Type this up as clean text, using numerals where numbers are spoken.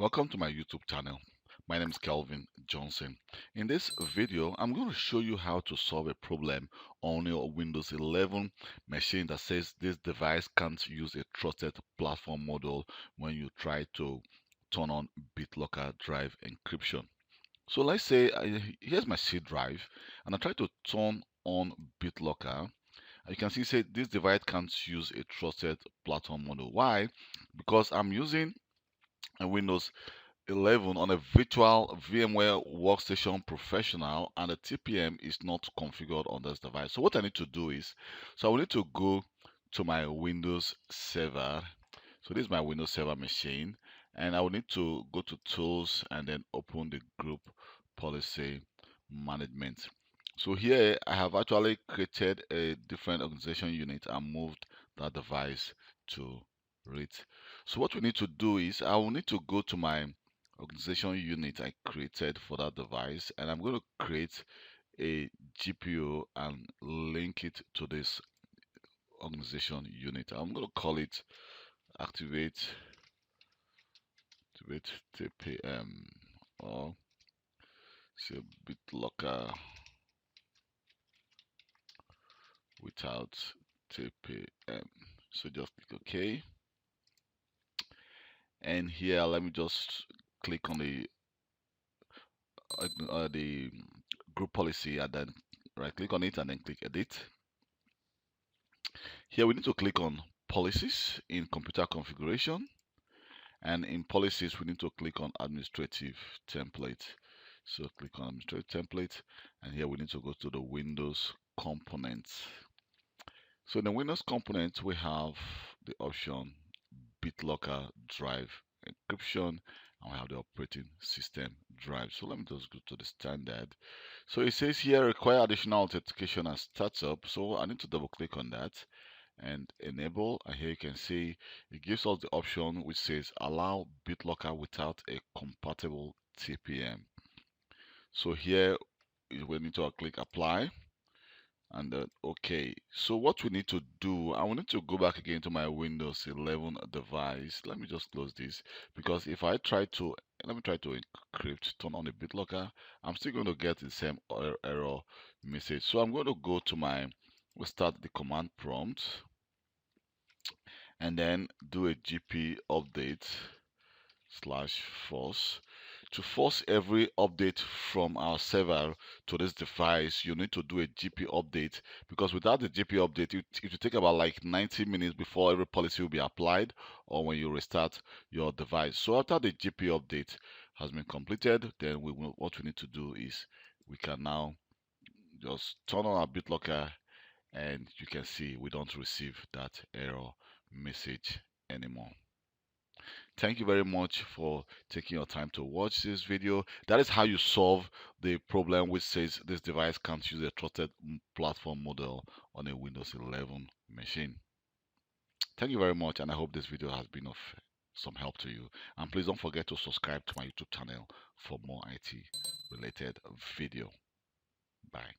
Welcome to my YouTube channel. My name is Kelvin Johnson. In this video, I'm going to show you how to solve a problem on your Windows 11 machine that says this device can't use a trusted platform model when you try to turn on BitLocker drive encryption. So let's say here's my C drive and I try to turn on BitLocker. You can see say this device can't use a trusted platform model. Why? Because I'm using a Windows 11 on a virtual VMware Workstation Professional and the TPM is not configured on this device. So what I need to do is, so I will need to go to my Windows server. So this is my Windows server machine and I will need to go to tools and then open the group policy management. So here I have actually created a different organization unit and moved that device to REIT. So what we need to do is I will need to go to my organization unit I created for that device and I'm going to create a GPU and link it to this organization unit. I'm going to call it activate TPM or say BitLocker without TPM. So just click OK. And here let me just click on the group policy and then right click on it and then click edit. Here we need to click on policies in computer configuration, and in policies we need to click on administrative template. So click on administrative template and here we need to go to the Windows components. So in the Windows components we have the option BitLocker drive encryption and we have the operating system drive. So let me just go to the standard. So it says here require additional authentication and startup. So I need to double click on that and enable, and here you can see it gives us the option which says allow BitLocker without a compatible TPM. So here we need to click apply and then okay. So what we need to do, I will need to go back again to my Windows 11 device. Let me just close this because if I try to let me try to encrypt, turn on the BitLocker, I'm still going to get the same error message. So I'm going to go to we'll start the command prompt and then do a GP update /force. To force every update from our server to this device, you need to do a GP update because without the GP update, it will take about like 90 minutes before every policy will be applied or when you restart your device. So after the GP update has been completed, then what we need to do is we can now just turn on our BitLocker and you can see we don't receive that error message anymore. Thank you very much for taking your time to watch this video. That is how you solve the problem which says this device can't use a trusted platform model on a Windows 11 machine. Thank you very much and I hope this video has been of some help to you. And please don't forget to subscribe to my YouTube channel for more IT related video. Bye.